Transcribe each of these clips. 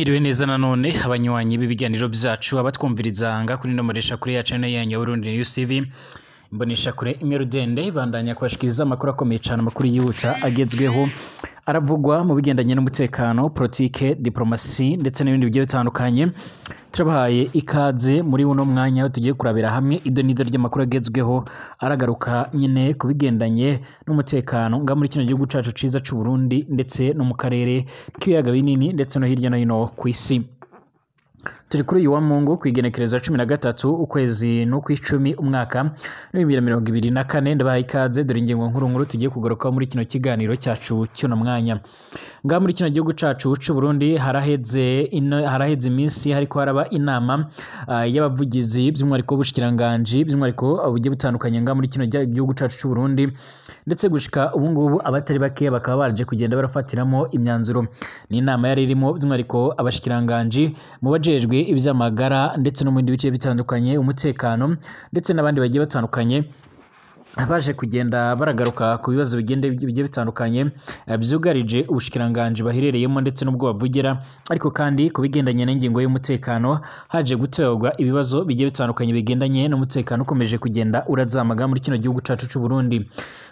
Mwiriwe neza nanone abanywanyi b'ibiganiro byacu abatwumviriza nga kuri nomoresha kuri ya channel yanyu ya Burundi News TV imbonesha kure Imerudende bandanya kwashikiriza amakuru akomeye cyane amakuru yihuta agezweho aravugwa mu bigendanye n'umutekano politike diplomasi ndetse n'ibindi bigiye bitandukanye turabahaye ikaze muri uno mwanya tugiye kurabira hamwe idonido ry'amakuru agezweho aragaruka nyine ku bigendanye n'umutekano nga muri kino gihugu cacu ciza c'u Burundi ndetse no mu karere k'ibiyaga binini ndetse no hirya no hino ku isi. Turi kuri uyu wa Mungu kwigenekereza 13 ukwezi no kw'icumi umwaka wa 2024 ndabahaye ikaze dore ingingo nkuru tugiye kugaruka muri kino kiganiro cyacu cy'uno mwanya. Nga muri kino gihugu cacu c'u Burundi haraheze iminsi hariko haraba inama y'abavugizi by'umwariko w'ubushikiranganje by'umwariko bugiye butandukanye nga muri kino gihugu cacu c'u Burundi ndetse gushika ubu ngubu abatari bake bakaba baje kugenda barafatiramo imyanzuro. Ni inama yari irimo by'umwariko abashikiranganje mu bajejwe iby'amagara ndetse no mu bindi bice bitandukanye umutekano ndetse n'abandi bagiye batandukanye baje kugenda baragaruka ku bibazo bigiye bitandukanye byugarije ubushikiranganje baherereyemo ndetse n'ubwo bavugira, ariko kandi ku bigendanye n'ingingo y'umutekano haje guterwa ibibazo bigiye bitandukanye bigendanye n'umutekano ukomeje kugenda urazamaga muri kino gihugu cacu c'u Burundi.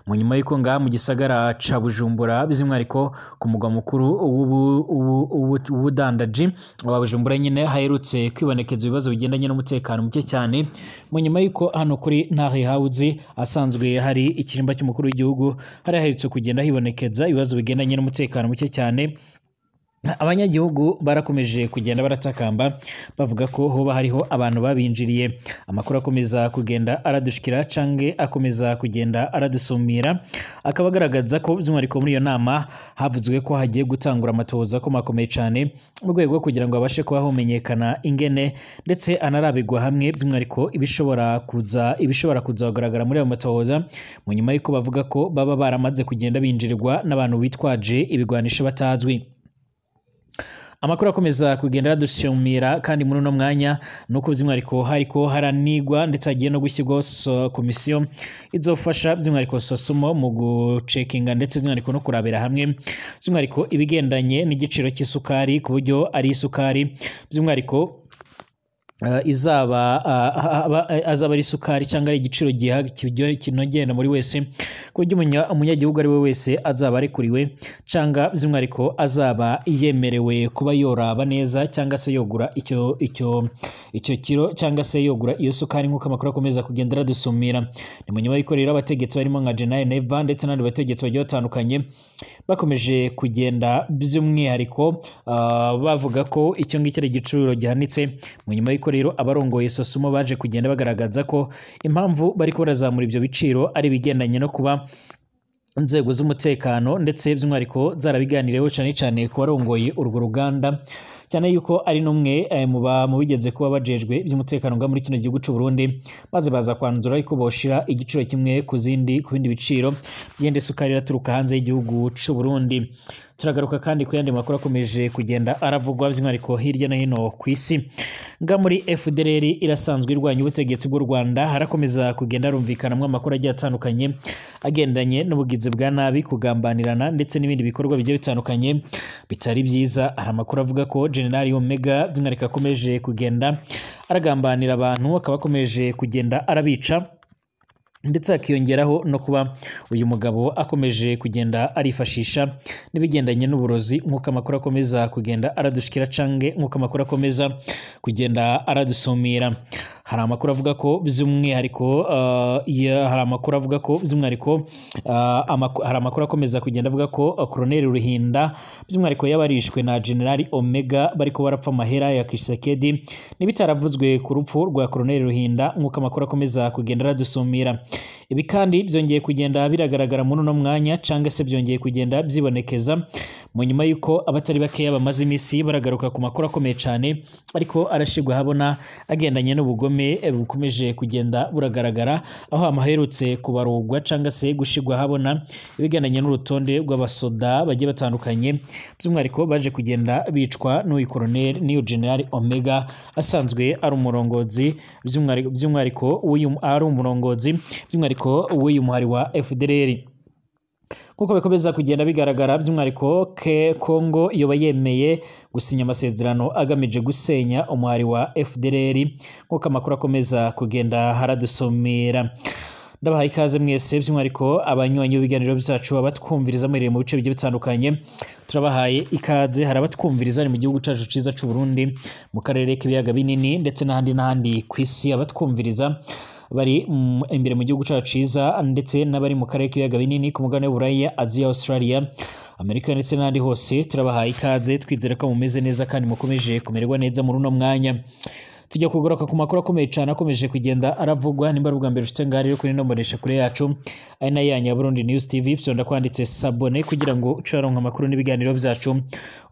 Mu nyuma y'uko nga mu gisagara ca Bujumbura bizimwariko ku mugwa mukuru ubudandaji wa Bujumbura nyine haherutse kwibonekeza ibibazo bigendanye n'umutekano muke cyane. Mu nyuma y'uko hano kuri Ntare House asanzwe hari ikirimba cy'umukuru w'igihugu hari haherutse kugenda hibonekeza ibibazo bigendanye n'umutekano muke cyane, abanyagihugu barakomeje kugenda baratakamba bavuga ko hoba hariho abantu babinjiriye. Amakuru akomeza kugenda aradushikira cange akomeza kugenda aradusumira akaba agaragaza ko by'umwariko muri iyo nama havuzwe ko hagiye gutangura amatohoza ko makomeye cyane mu rwego rwo kugira ngo abashe kuba homenyekana ingene ndetse anarabigwa hamwe by'umwariko ibishobora kuzagaragara muri ayo matohoza, mu nyuma y'uko bavuga ko baba baramaze kugenda binjirirwa n'abantu bitwaje ibigwanisho batazwi. Amakuru akomeza kugenda radushyumira kandi muri uno mwanya nuko by'umwariko hariko haranigwa ndetse agiye no gushyirwaho komisiyo izofasha by'umwariko sosumo mu gucekinga ndetse by'umwariko no kurabira hamwe by'umwariko ibigendanye n'igiciro cy'isukari ku buryo ari isukari by'umwariko azaba ari isukari cyangwa ari igiciro kinogenda muri wese ku buryo umunyagihugu ari we wese azaba arekuriwe cyangwa by'umwariko azaba yemerewe kuba yoraba neza cyangwa se yogura icyo kiro cyangwa se yogura iyo sukari nk'uko amakuru akomeza kugenda aradusumira. Ni mu nyuma y'uko rero abategetsi barimo nka General Neva ndetse n'abandi bategetsi bagiye batandukanye bakomeje kugenda by'umwihariko bavuga ko icyo ngicyo ari igiciro gihanitse. Mu nyuma y'uko rero abarongoye sosumo baje kugenda bagaragaza ko impamvu bari ko barazamura ibyo biciro ari bigendanye no kuba inzego z'umutekano ndetse by'umwariko zarabiganireho cyane cyane ku barongoye urwo ruganda, cyane yuko ari numwe mu bigeze kuba bajejwe by'umutekano nga muri kino gihugu c'u Burundi maze baza kwanzura ariko boshira igiciro kimwe ku bindi biciro byende sukari iraturuka hanze y'igihugu c'u Burundi. Turagaruka kandi ku yandi makuru akomeje kugenda aravugwa by'umwariko hirya no hino ku isi. Nga muri FDLR irasanzwe irwanya ubutegetsi bw'u Rwanda harakomeza kugenda rumvikanamwe amakuru agiye atandukanye agendanye n'ubugizi bwa nabi, kugambanirana ndetse n'ibindi bikorwa bigiye bitandukanye bitari byiza. Hari amakuru avuga ko General Omega by'umwariko akomeje kugenda aragambanira abantu akaba akomeje kugenda arabica ndetse akiyongeraho no kuba uyu mugabo akomeje kugenda arifashisha n'ibigendanye n'uburozi nk'uko amakuru akomeza kugenda aradushikira cange nk'uko amakuru akomeza kugenda aradusumira. Hari amakuru avuga ko by'umwihariko hari amakuru akomeza kugenda avuga ko Colonel Ruhinda by'umwihariko yabarishwe na General Omega bariko barapfa amahera ya Kisekedi n'ibitaravuzwe ku rupfu rwa Colonel Ruhinda nk'uko amakuru akomeza kugenda aradusumira. Ibi kandi byongeye kugenda biragaragara muri uno mwanya cyangwa se byongeye kugenda byibonekeza mu nyuma y'uko abatari bakeya bamaze iminsi baragaruka ku makuru akomeye cyane ariko arashigwa habona agendanye n'ubugome bukomeje kugenda buragaragara, aho amaherutse kubarugwa cyangwa se gushigwa habona ibigendanye n'urutonde rw'abasoda bagiye batandukanye by'umwariko baje kugenda bicwa n'uyu Colonel niyo General Omega asanzwe ari umurongozi by'umwariko w'uyu muhari wa FDLR. nkuko bikomeza kugenda bigaragara by'umwihariko Kongo yoba yemeye gusinya amasezerano agamije gusenya umuhari wa FDLR nkuko amakuru akomeza kugenda haradusomera. Ndabahaye ikaze mwese by'umwihariko abanywanyi b'ibiganiro byacu abatwumviriza muri mu bice bigiye bitandukanye, turabahaye ikaze. Hari abatwumviriza mu gihugu cyacu ciza cy'u Burundi, mu karere k'ibiyaga binini ndetse n'ahandi ku isi, abatwumviriza bari imbere mu gihugu cyacu ciza ndetse n'abari mu karere k'ibiyaga binini ku mugabane w'Uburayi, Aziya, Australia, Amerika ndetse n'ahandi hose, turabahaye ikaze. Twizera ko mumeze neza kandi mukomeje kumererwa neza muri uno mwanya. Tujya kugoroka ku makuru akomeye cyane akomeje kugenda aravugwa. Nimba ubwa mbere ufite ngari yo kuri nombonesha kure yacu ari na yanyu ya Burundi News TV, byonda kwanditse sabone kugira ngo ucaronka amakuru n'ibiganiro byacu,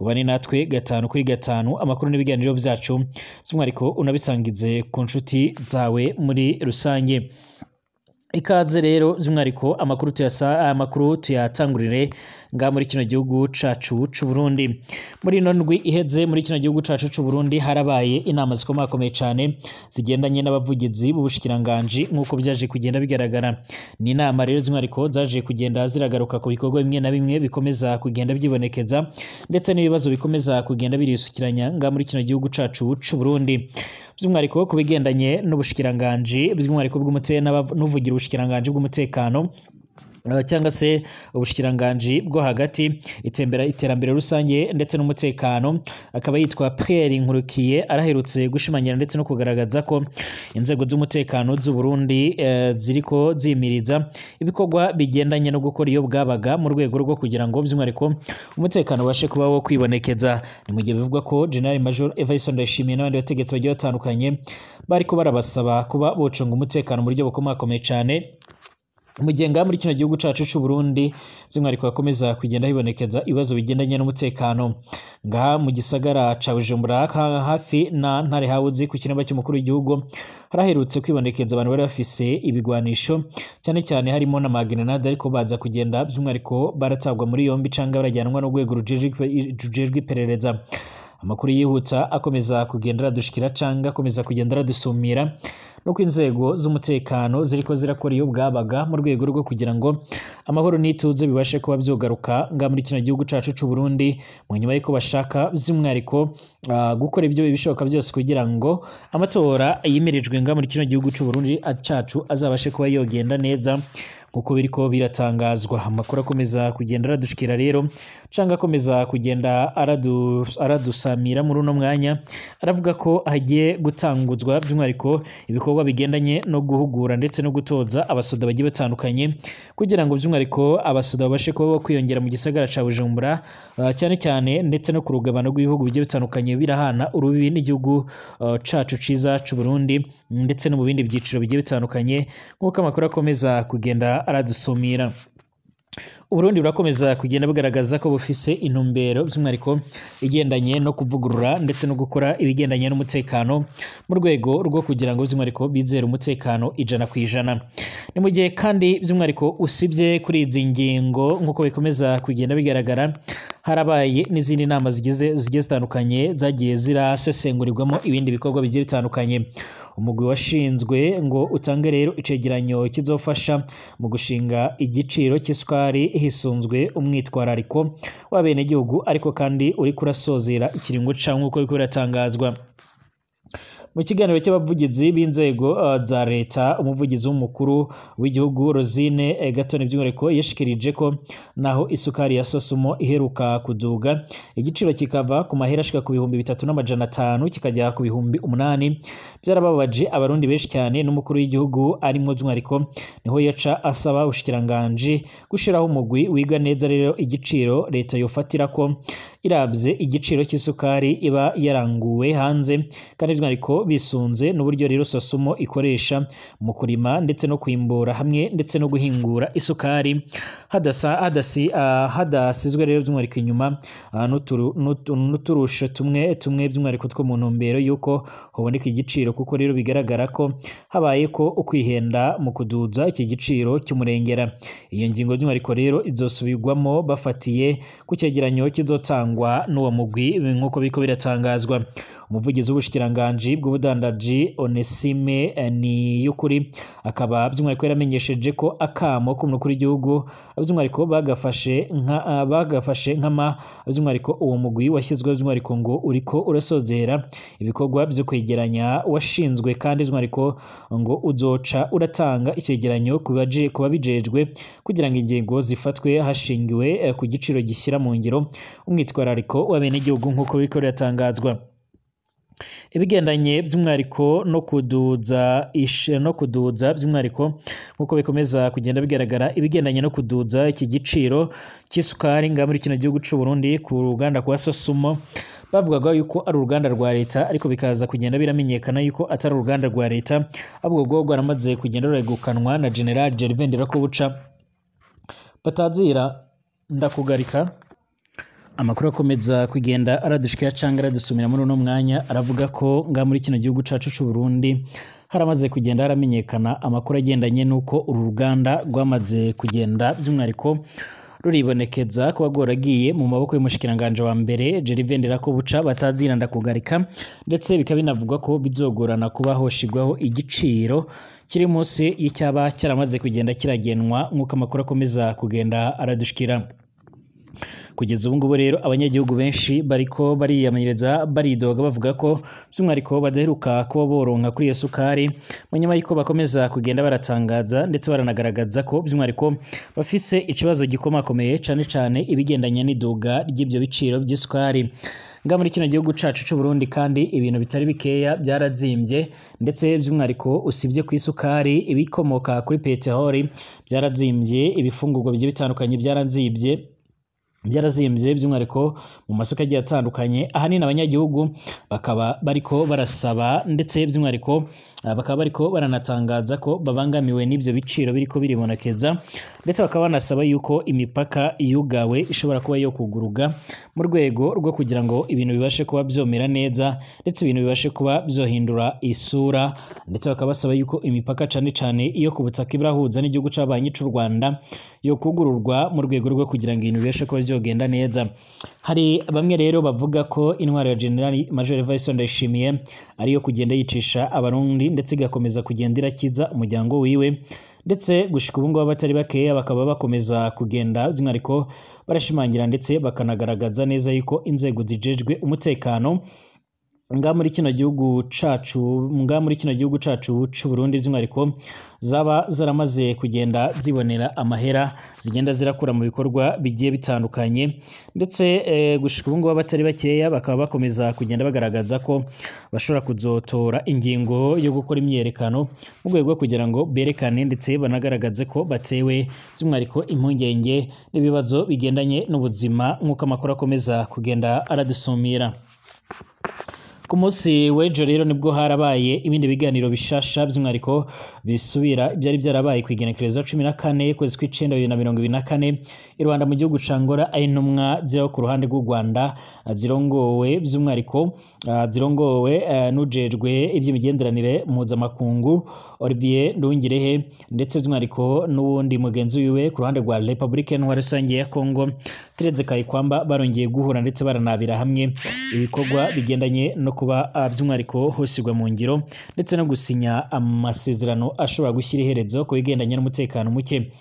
ubane natwe 5 kuri 5 amakuru n'ibiganiro byacu, by'umwihariko unabisangize ku nshuti zawe muri rusange. Ikaze rero by'umwihariko amakuru tuyatangurire nga muri kino gihugu cacu c'u Burundi. Muri ino ndwi iheze muri kino gihugu cacu c'u Burundi harabaye inama zikomakomeye cyane zigendanye n'abavugizi b'ubushikiranganje nkuko byaje kugenda bigaragara. Ni inama rero by'umwihariko zaje kugenda ziragaruka ku bikorwa bimwe na bimwe bikomeza kugenda byibonekeza ndetse n'ibibazo bikomeza kugenda birisukiranya nga muri kino gihugu cacu c'u Burundi, by'umwihariko ku bigendanye n'ubushikiranganje by'umwihariko n'uvugira ubushikiranganje bw'umutekano cyangwa se ubushikiranganje bwo hagati, iterambere rusange ndetse n'umutekano, akaba yitwa Pierre Nkurukiye. Araherutse gushimangira ndetse no kugaragaza ko inzego z'umutekano z'u Burundi ziriko zimiriza ibikorwa bigendanye no gukora iyo bwabaga mu rwego rwo kugira ngo by'umwihariko umutekano ubashe kuba wo kwibonekeza. Ni mu gihe bivugwa ko General Major Evariste Ndayishimiye n'abandi bategetsi bagiye batandukanye bariko barabasaba kuba bocunga umutekano mu buryo bukomakomeye cyane mugenga muri kino gihugu cacu c'u Burundi, by'umwihariko bakomeza kugenda hibonekeza ibibazo bigendanye n'umutekano. Ngaha mu gisagara ca Bujumbura hafi na Ntare Hawuzi ku kiremba cy'umukuru w'igihugu haraherutse kwibonekeza abantu bari bafise ibigwanisho cyane cyane harimo na magrenade, ariko baza kugenda by'umwihariko baratabwa muri yombi canga barajyanwa no rwego rujejwe iperereza. Amakuru yihuta akomeza kugenda radushikira canga akomeza kugenda radusumira nuko inzego z'umutekano ziriko zirakora iyo bwabaga mu rwego rwo kugira ngo amahoro n'ituze bibashe kuba byogaruka nga muri kino gihugu cacu c'u Burundi, mu nyuma y'uko bashaka by'umwihariko gukora ibyo bishoboka byose kugira ngo amatora yimirijwe nga muri kino gihugu c'u Burundi cacu azabashe kuba yogenda neza uko biriko biratangazwa. Amakuru akomeza kugenda aradushikira rero canga akomeza kugenda aradusamira muri uno mwanya, aravuga ko hagiye gutanguzwa by'umwihariko ibikorwa bigendanye no guhugura ndetse no gutoza abasoda bagiye batandukanye kugira ngo by'umwihariko abasoda babashe kuba kwiyongera mu gisagara ca Bujumbura cyane cyane ndetse no ku rugabano rw'ibihugu bigiye bitandukanye birahana urubibi n'igihugu cacu ciza c'u Burundi ndetse no mu bindi byiciro bigiye bitandukanye nk'uko amakuru akomeza kugenda aradusumira. Uburundi burakomeza kugenda bugaragaza ko bufise intumbero by'umwihariko igendanye no kuvugurura ndetse no gukora ibigendanye n'umutekano mu rwego rwo kugira ngo by'umwihariko bizere umutekano 100%. Ni mu gihe kandi by'umwihariko usibye kuri izi ngingo nk'uko bikomeza kugenda bigaragara, harabaye n'izindi nama zigiye zitandukanye zagiye zirasesengurirwamo ibindi bikorwa bigiye bitandukanye. Umugwi washinzwe ngo utange rero icegeranyo kizofasha mu gushinga igiciro cy'isukari hisunzwe umwitwarariko w'abenegihugu, ariko kandi uri kurasozera ikiringo ca nk'uko biko biratangazwa. Mu kiganiro cy'abavugizi b'inzego za leta, umuvugizi w'umukuru w'igihugu Rosine Gatoni by'umwihariko yashikirije ko naho isukari ya Sosumo iheruka kuduga igiciro kikava ku mahera ashika ku 3,500 kikajya ku 8,000, byarababaje abarundi benshi cyane. N'umukuru w'igihugu arimo by'umwihariko niho yaca asaba ubushikiranganje gushiraho umugwi wiga neza rero igiciro leta yofatira ko irabye igiciro cy'isukari iba yaranguwe hanze, kandi by'umwihariko bisunze n'uburyo rero Sosumo ikoresha mu kurima ndetse no kwimbura hamwe ndetse no guhingura isukari hadasizwe rero by'umwihariko inyuma n'uturusho tumwe by'umwihariko two mu ntumbero y'uko haboneka igiciro, kuko rero bigaragara ko habaye ko ukwihenda mu kuduza iki giciro cy'umurengera. Iyo ngingo by'umwihariko rero izosubirwamo bafatiye ku cyegeranyo kizotangwa n'uwo mugwi nk'uko biko biratangazwa. umuvugizi w'ubushikiranganji bw'ubudandaji Onesime Niyukuri akaba by'umwihariko yaramenyesheje ko akamo k'umukuru w'igihugu by'umwihariko bagafashe nk'ama by'umwihariko uwo mugwi washyizweho by'umwihariko ngo uriko urasozera ibikorwa byo kwegeranya washinzwe kandi by'umwihariko ngo uzoca uratanga icegeranyo kuba bijejwe kugira ngo ingingo zifatwe hashingiwe ku giciro gishyira mu ngiro umwitwarariko w'abenegihugu nk'uko biriko biratangazwa. Ibigendanye by'umwihariko no kuduza by'umwihariko nk'uko bikomeza kugenda bigaragara ibigendanye no kuduza iki giciro cy'isukari nga muri kino gihugu cy'u Burundi ku ruganda kwa Sosumo bavugaga yuko ari uruganda rwa leta ariko bikaza kugenda biramenyekana yuko atari uruganda rwa leta ahubwo rwo rwaramaze kugenda ruregukanwa na General Gervais Ndirakobuca. Batazira ndakugarika amakuru akomeza kugenda aradushikira canga aradusumira muri uno mwanya aravuga ko nga muri kino gihugu cacu cy'u Burundi haramaze kugenda haramenyekana amakuru agendanye nuko uru ruganda rwamaze kugenda by'umwihariko ruribonekeza kuba rwaragiye mu maboko y'umushikiranganje wa mbere Gervais Ndirakobuca batazira ndakugarika ndetse bikaba binavugwa ko bizogorana kuba hoshigwaho igiciro kiri munsi y'icyaba cyaramaze kugenda kiragenwa nk'uko amakuru akomeza kugenda aradushikira. Kugeza ubu ngubu rero abanyagihugu benshi bariko bariyamanyiriza baridoga bavuga ko by'umwihariko badaheruka kuba boronka kuri iyo sukari mu nyuma y'uko bakomeza kugenda baratangaza ndetse baranagaragaza ko by'umwihariko bafise ikibazo gikomakomeye cyane cyane ibigendanye n'iduga ry'ibyo biciro by'isukari nga muri kino gihugu cacu cy'u Burundi kandi ibintu bitari bikeya byarazimbye ndetse by'umwihariko usibye ku isukari ibikomoka kuri peteroli byarazimbye ibifungurwa bigiye bitandukanye byarazimbye by'umwihariko mu masoko agiye atandukanye ahanini abanyagihugu bakaba bariko barasaba ndetse by'umwihariko bakaba bariko baranatangaza ko babangamiwe n'ibyo biciro biriko biribonekeza ndetse bakaba banasaba yuko imipaka yugawe ishobora kuba yo kuguruga mu rwego rwo kugira ngo ibintu bibashe kuba byomera neza ndetse ibintu bibashe kuba byohindura isura ndetse bakaba basaba yuko imipaka cane cane iyo ku butaka ibirahuza n'igihugu c'abanyi c'u Rwanda yo kugururwa mu rwego rwo kugira ngo ibintu bibashe kuba byogenda neza. Hari bamwe rero bavuga ko intwaro ya General Major Evariste Ndayishimiye ariyo kugenda yicisha abarundi ndetse igakomeza kugenda irakiza umuryango wiwe ndetse gushika ubu ngubu batari bakeya bakaba bakomeza kugenda by'umwihariko barashimangira ndetse bakanagaragaza neza yuko inzego zijejwe umutekano nga muri kino gihugu cacu cy'u Burundi by'umwihariko zaba zaramaze kugenda zibonera amahera zigenda zirakura mu bikorwa bigiye bitandukanye ndetse gushika ubu ngubu batari bakeya bakaba bakomeza kugenda bagaragaza ko bashobora kuzotora ingingo yo gukora imyerekano mu rwego rwo kugira ngo berekane ndetse banagaragaze ko batewe by'umwihariko impungenge n'ibibazo bigendanye n'ubuzima nk'uko amakuru akomeza kugenda aradusumira. Ku munsi w'ejo rero nibwo harabaye ibindi biganiro bishasha by'umwihariko bisubira byari byarabaye ku igenekerezo 14 kwezi kw'icenda 2024 i Rwanda mu gihugu ca Angola ari intumwa zero ku ruhande rw'u Rwanda zirongowe by'umwihariko n'ujejwe iby'imigenderanire mpuzamakungu Olivier Nduhungirehe ndetse by'umwihariko n'uwundi mugenzi wiwe ku ruhande rwa Republika Rusange ya Congo Tereze Kayikwamba barongeye guhura ndetse baranabira hamwe ibikorwa bigendanye no kuba by'umwihariko hosigwa mu ngiro ndetse no gusinya amasezerano ashobora gushyira iherezo ku bigendanye n'umutekano muke.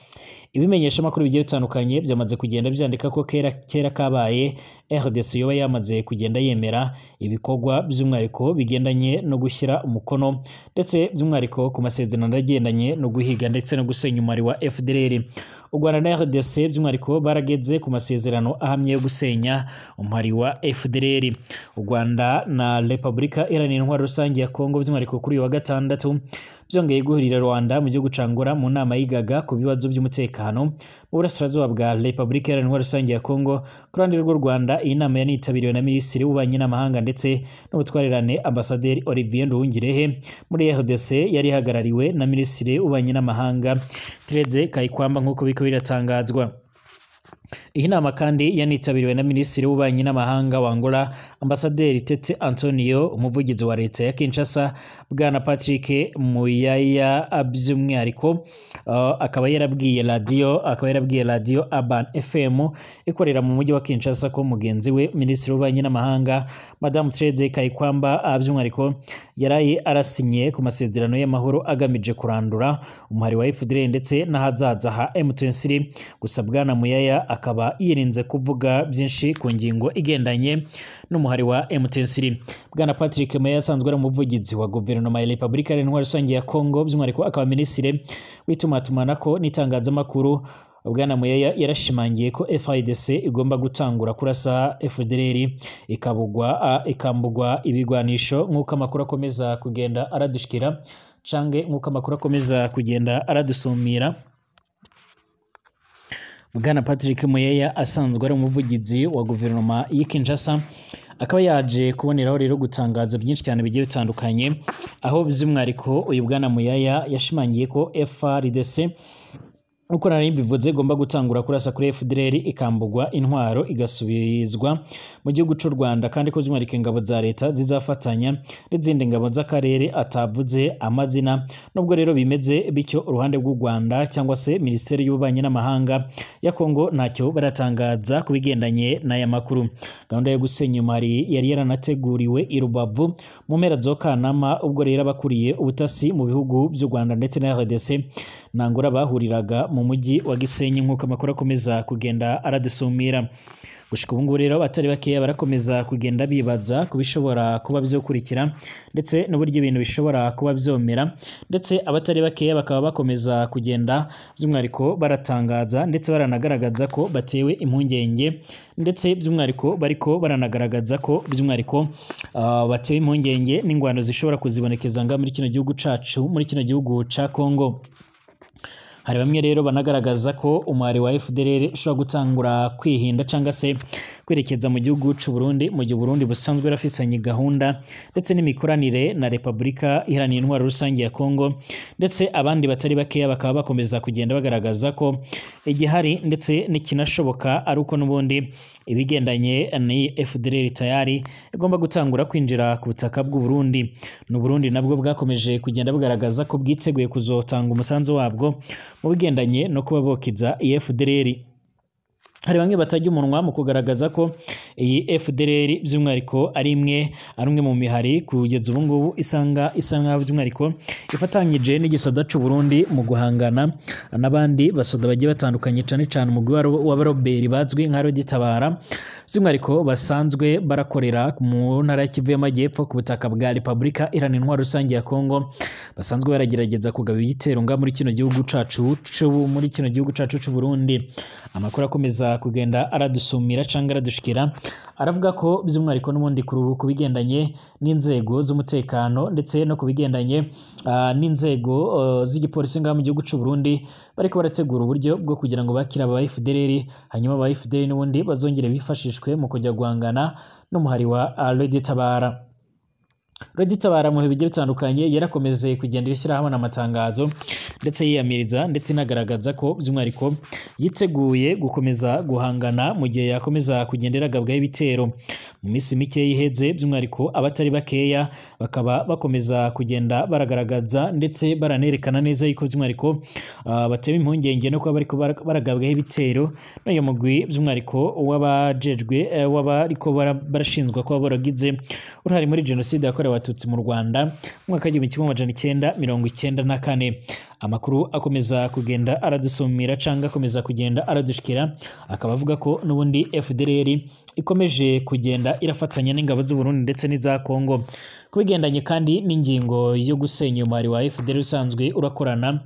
Ibimenyesha makuru bigiye bitandukanye byamaze kugenda byandika ko kera kabaye RDC yoba yamaze kugenda yemera ibikorwa by'umwihariko bigendanye no gushyira umukono ndetse by'umwihariko ku masezerano agendanye no guhiga ndetse no gusenya umari wa FDLR. U Rwanda na RDC by'umwihariko barageze ku masezerano ahamye yo gusenya umari wa FDLR. U Rwanda na Republika Iharanira Intwaro Rusange ya Congo by'umwihariko kuri wa gatandatu byongeye guhurira Rwanda mu gihugu cangora mu nama yigaga ku bibazo by'umutekano mu burasirazuba bwa Republika Iharanira Intwaro Rusange ya Congo. Ku ruhande rw'u Rwanda iyi nama yanitabiriwe na Minisitiri w'Ububanyi n'Amahanga ndetse n'Ubutwererane Ambasaderi Olivier Nduhungirehe. Muri RDC yari ihagarariwe na Minisitiri w'Ububanyi n'Amahanga Tereze Kayikwamba nk'uko biko biratangazwa. Iyi nama kandi yanitabiriwe na Minisitiri w'Ububanyi n'Amahanga wa Angola Ambasaderi Tete Antonio, umuvugizi wa leta ya Kinshasa Bwana Patrick Muyaya, by'umwihariko akaba yarabwiye radio Urban FM ikorera mu mujyi wa Kinshasa ko mugenzi we Minisitiri w'Ububanyi n'Amahanga Madame Therese Kayikwamba by'umwihariko yaraye arasinye ku masezerano y'amahoro agamije kurandura umuhari wa FDLR ndetse n'ahazaza ha M23. Gusa Bwana Muyaya akaba yirinze kuvuga byinshi ku ngingo igendanye n'umuhari wa M23. Bwana Patrick Muyaya asanzwe ari umuvugizi wa guverinoma ya Repubulika Iharanira Rusange ya Kongo, by'umwihariko akaba minisitiri w'itumatumanako n'itangazamakuru. Bwana Muyaya yarashimangiye ko FARDC igomba gutangura kurasa FDLR ikambugwa ibigwanisho nk'uko amakuru akomeza kugenda aradushikira cange nk'uko amakuru akomeza kugenda aradusumira. Bwana Patrick Muyaya asanzwe ari umuvugizi wa guverinoma y'i Kinshasa akaba yaje kuboneraho rero gutangaza byinshi cyane bigiye bitandukanye, aho by'umwihariko uyu Bwana Muyaya yashimangiye ko FARDC uko nari bivuze igomba gutangura kurasa kuri FDLR ikambugwa intwaro igasubizwa mu gihugu cy'u Rwanda, kandi ko by'umwihariko ingabo za leta zizafatanya n'izindi ngabo z'akarere atavuze amazina. Nubwo rero bimeze bityo, uruhande rw'u Rwanda cyangwa se Minisiteri y'Ububanyi n'Amahanga ya Kongo ntacyo baratangaza ku bigendanye n'aya makuru. Gahunda yo gusenya umari yari yaranateguriwe i Rubavu mu mpera zo Kanama, ubwo rero abakuriye ubutasi mu bihugu by'u Rwanda ndetse na RDC Nangura bahuriraga mu mujyi wa Gisenyi nk'uko amakuru akomeza kugenda aradusumira. Gushika ubu ngubu rero abatari bakeya barakomeza kugenda bibaza ku bishobora kuba byokurikira ndetse n'uburyo ibintu bishobora kuba byomera, ndetse abatari bakeya bakaba bakomeza kugenda by'umwihariko baratangaza ndetse baranagaragaza ko batewe impungenge, ndetse by'umwihariko bariko baranagaragaza ko by'umwihariko batewe impungenge n'ingwano zishobora kuzibonekeza muri kino gihugu cacu, muri kino gihugu ca Kongo. Hari bamwe rero banagaragaza ko umwari wa FDLR ushobora gutangura kwihinda cyangwa se kwerekeza mu gihugu cy'u Burundi, mu gihe Burundi busanzwe rafisanye gahunda ndetse n'imikoranire na Repubulika Iharanira Intwaro Rusange ya Kongo, ndetse abandi batari bakeya bakaba bakomeza kugenda bagaragaza ko igihari ndetse n'ikinashoboka ari uko n'ubundi ibigendanye ni FDLR tayari igomba gutangura kwinjira ku butaka bw'u Burundi. N'u Burundi nabwo bwakomeje kugenda bugaragaza ko bwiteguye kuzotanga umusanzu wabwo mu bigendanye no kuba bokiza FDLR. Hari bamwe batajya umunwa mu kugaragaza ko iyi FDLR by'umwihariko ari umwe mu mihari kugeza ubu ngubu isanga by'umwihariko ifatanyije n'igisoda cy'u Burundi mu guhangana n'abandi basoda bagiye batandukanye, cyane cyane umugwi w'abaroberi bazwi nka Roditabara, by'umwihariko basanzwe barakorera mu ntara ya Kivu y'Amajyepfo ku butaka bwa Repubulika Iharanira Intwaro Rusange ya Kongo, basanzwe baragerageza kugaba ibitero muri kino gihugu cacu cy'u Burundi. Amakuru akomeza kugenda aradusumira cyangwa aradushikira aravuga ko by'umwihariko n'ubundi ku bigendanye n'inzego z'umutekano ndetse no ku bigendanye n'inzego z'igipolisi mu gihugu cy'u Burundi bariko barategura uburyo bwo kugira ngo bakira aba FDLR, hanyuma aba FDLR n'ubundi bazongere bifashishwe mu kujya guhangana n'umuhari wa Roditabara. Roditabara mu bihe bigiye bitandukanye yarakomeze kugenda ishyira hamwe amatangazo ndetse yiyamiriza ndetse inagaragaza ko by'umwihariko yiteguye gukomeza guhangana mu gihe yakomeza kugenda iragabwaho ibitero. Mu minsi mike yiheze by'umwihariko abatari bakeya bakaba bakomeza kugenda baragaragaza ndetse baranerekana neza yuko by'umwihariko batewe impungenge no kuba bariko baragabwaho ibitero n'uyu mugwi by'umwihariko w'abariko barashinzwa kuba baragize uruhare muri jenoside yakorewe Abatutsi mu Rwanda mu mwaka w'1994. Amakuru akomeza kugenda aradusumira cyangwa akomeza kugenda aradushikira, akaba avuga ko n'ubundi FDLR ikomeje kugenda irafatanya n'ingabo z'u Burundi ndetse n'iza Kongo kubigendanye kandi n'ingingo yo gusenya umwari wa FDLR usanzwe urakorana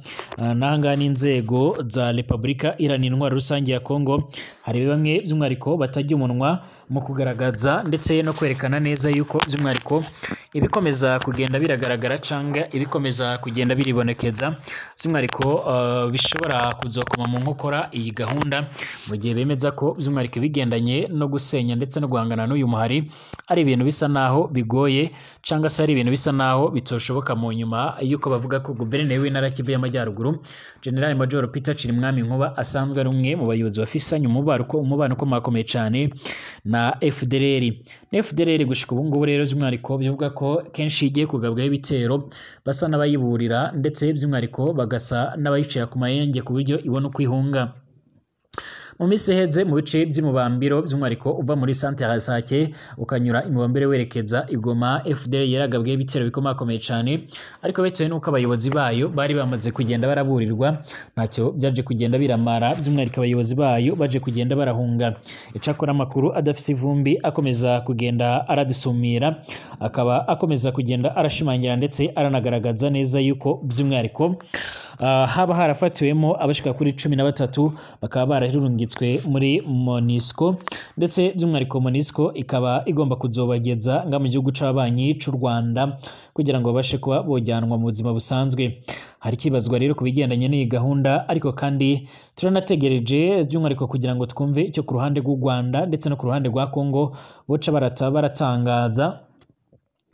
n'ahanga n'inzego za Repubulika Iharanira Intwaro Rusange ya Kongo. Hari bamwe by'umwihariko batajya umunwa mu kugaragaza ndetse no kwerekana neza yuko by'umwihariko ibikomeza kugenda biragaragara cyangwa ibikomeza kugenda biribonekeza by'umwihariko bishobora kuzokoma mu nkokora iyi gahunda mu gihe bemeza ko by'umwihariko bigendanye no gusenya ndetse no guhangana n'uyu muhari ari ibintu bisa naho bigoye cyangwa se ari ibintu bisa naho bitoshoboka mu nyuma yuko bavuga ko guverineri w'intara ya Kivu y'Amajyaruguru General Major Peter Chirimwami Nkuba asanzwe ari umwe mu bayobozi bafisanye umubano ukomakomeye cyane na FDLR. FDLR gushika ubu ngubu rero by'umwihariko bivuga ko kenshi igiye kugabwaho ibitero basa n'abayiburira ndetse by'umwihariko bagasa n'abayicira ku mayenge ku buryo ibona uko ihunga. Mu minsi iheze mu bice by'imubambiro by'umwihariko uva muri Centre ya Sake ukanyura imubambire werekeza igoma FDL yaragabwe ibitero bikomakomeye cyane ariko bitewe nuko abayobozi bayo bari bamaze kugenda baraburirwa ntacyo byaje kugenda biramara by'umwihariko abayobozi bayo baje kugenda barahunga. Icakora amakuru adafise ivumbi akomeza kugenda aradusumira akaba akomeza kugenda arashimangira ndetse aranagaragaza neza yuko by'umwihariko haba harafatiwemo abashika kuri 13 bakaba barahirungitswe muri MONUSCO ndetse by'umwihariko MONUSCO ikaba igomba kuzobageza nga mu gihugu c'abanyi c'u Rwanda kugira ngo babashe kuba bojyanwa mu buzima busanzwe. Hari kibazwa rero kubigendanye n'iyi gahunda ariko kandi turanategereje by'umwihariko kugira ngo twumve icyo ku ruhande rw'u Rwanda ndetse no ku ruhande rwa Kongo boca baratangaza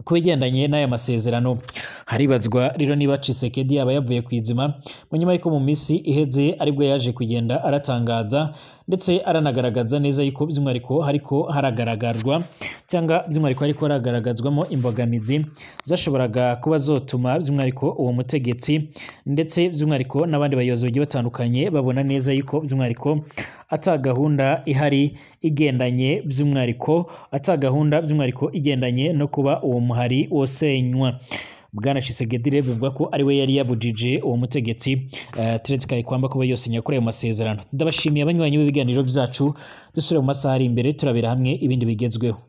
kubigendanye n'aya masezerano. Haribazwa rero niba Tshisekedi yaba yavuye kwizima mu nyuma y'uko mu misi iheze aribwo yaje kugenda aratangaza ndetse aranagaragaza neza yuko by'umwihariko hariko haragaragazwa cyangwa by'umwihariko hariko haragaragazwamo imbogamizi zashoboraga kuba zotuma by'umwihariko uwo mutegetsi ndetse by'umwihariko n'abandi bayobozi bagiye batandukanye babona neza yuko by'umwihariko atagahunda ihari igendanye by'umwihariko igendanye no kuba uwo muhari wosenywa. Bwana Tshisekedi bivuga ko ari we yari yabujije uwo mutegetsi Terence Kayikwamba kuba yosinya kuri ayo masezerano. Ndabashimiye abanywanyi b'ibiganiro byacu dusubire mu masaha ari imbere turabera hamwe ibindi bigezweho.